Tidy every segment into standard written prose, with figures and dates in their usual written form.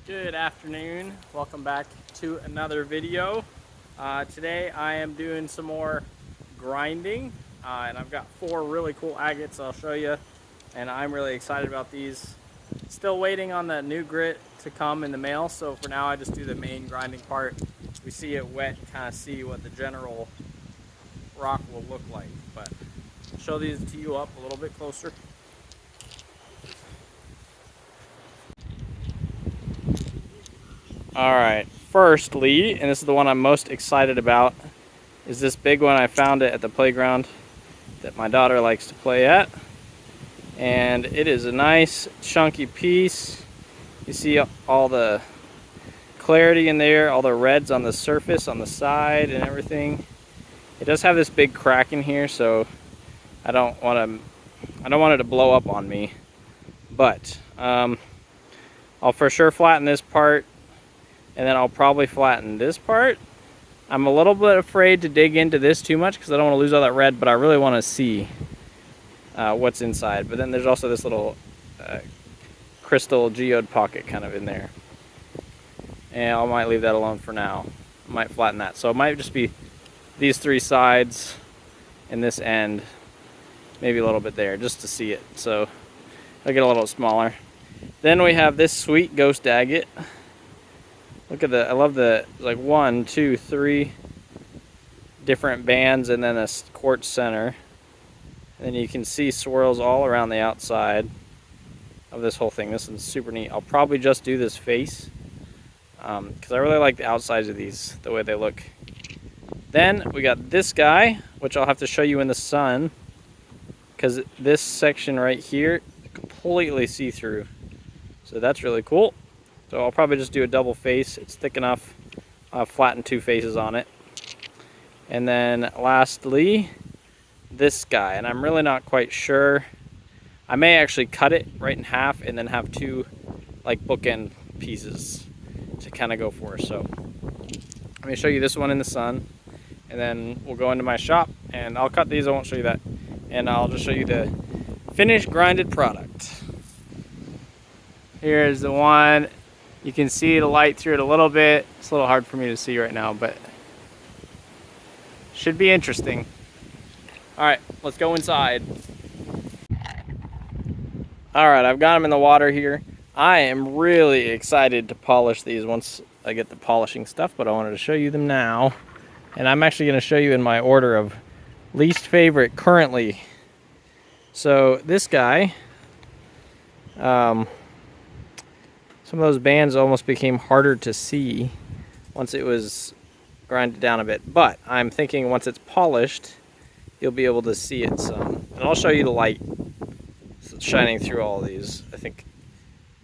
Good afternoon. Welcome back to another video. Today I am doing some more grinding, and I've got 4 really cool agates I'll show you, and I'm really excited about these. Still waiting on the new grit to come in the mail, so for now I just do the main grinding part. We see it wet, kind of see what the general rock will look like, but I'll show these to you up a little bit closer. Alright, firstly, and this is the one I'm most excited about, is this big one. I found it at the playground that my daughter likes to play at. And it is a nice chunky piece. You see all the clarity in there, all the reds on the surface, on the side and everything. It does have this big crack in here, so I don't want it to blow up on me. But I'll for sure flatten this part, and then I'll probably flatten this part. I'm a little bit afraid to dig into this too much because I don't want to lose all that red, but I really want to see what's inside. But then there's also this little crystal geode pocket kind of in there. And I might leave that alone for now. I might flatten that. So it might just be these 3 sides and this end, maybe a little bit there, just to see it. So I'll get a little smaller. Then we have this sweet ghost agate. Look at I love the, like 1, 2, 3 different bands and then a quartz center. And then you can see swirls all around the outside of this whole thing. This is super neat. I'll probably just do this face because I really like the outsides of these, the way they look. Then we got this guy, which I'll have to show you in the sun because this section right here completely see-through. So that's really cool. So I'll probably just do a double face. It's thick enough. I'll flatten 2 faces on it. And then lastly, this guy. And I'm really not quite sure. I may actually cut it right in half and then have 2 like bookend pieces to kind of go for. So let me show you this one in the sun. And then we'll go into my shop and I'll cut these. I won't show you that. And I'll just show you the finished grinded product. Here's the one. You can see the light through it a little bit. It's a little hard for me to see right now, but should be interesting. All right, let's go inside. All right, I've got them in the water here. I am really excited to polish these once I get the polishing stuff, but I wanted to show you them now. And I'm actually going to show you in my order of least favorite currently. So this guy, some of those bands almost became harder to see once it was grinded down a bit. But I'm thinking once it's polished, you'll be able to see it some. And I'll show you the light shining through all of these. I think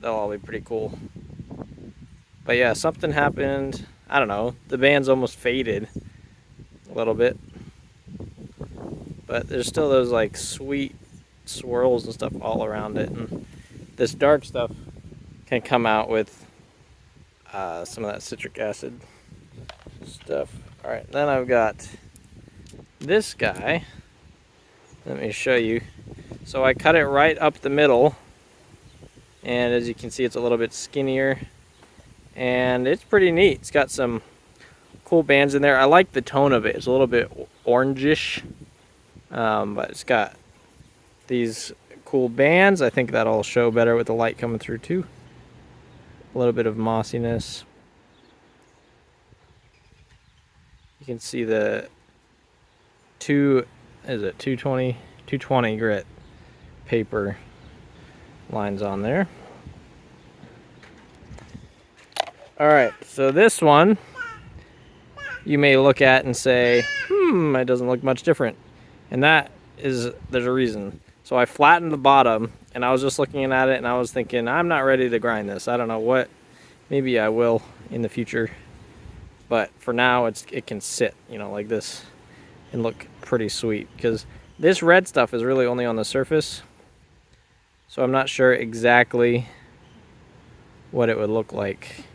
that'll all be pretty cool. But yeah, something happened. I don't know. The band's almost faded a little bit. But there's still those like sweet swirls and stuff all around it. And this dark stuff can come out with some of that citric acid stuff. All right, then I've got this guy. Let me show you. So I cut it right up the middle, and as you can see, it's a little bit skinnier, and it's pretty neat. It's got some cool bands in there. I like the tone of it. It's a little bit orangish, but it's got these cool bands. I think that'll show better with the light coming through too. A little bit of mossiness. You can see the 220 grit paper lines on there. All right, so this one you may look at and say, it doesn't look much different. And there's a reason. So I flattened the bottom, and I was just looking at it, and I was thinking, I'm not ready to grind this. I don't know what. Maybe I will in the future. But for now, it can sit, like this and look pretty sweet. Because this red stuff is really only on the surface. So I'm not sure exactly what it would look like.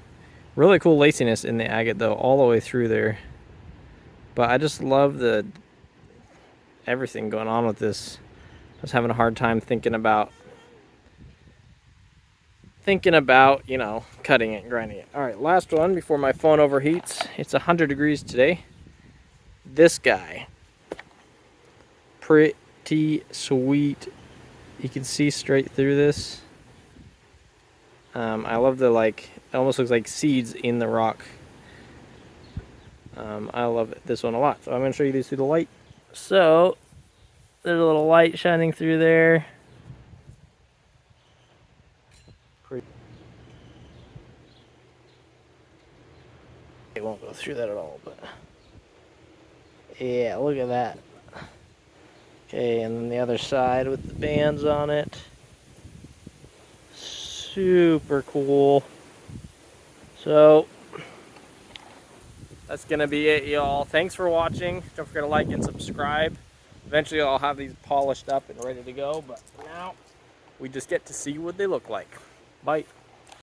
Really cool laciness in the agate, though, all the way through there. But I just love everything going on with this. I was having a hard time thinking about thinking about, you know, cutting it and grinding it. All right, last one before my phone overheats. It's 100 degrees today. This guy, pretty sweet. You can see straight through this. I love the, like, it almost looks like seeds in the rock. I love this one a lot. So I'm going to show you these through the light. So there's a little light shining through there. It won't go through that at all, but yeah, look at that. Okay, and then the other side with the bands on it. Super cool. So that's gonna be it, y'all. Thanks for watching. Don't forget to like and subscribe. Eventually I'll have these polished up and ready to go, but for now we just get to see what they look like. Bye.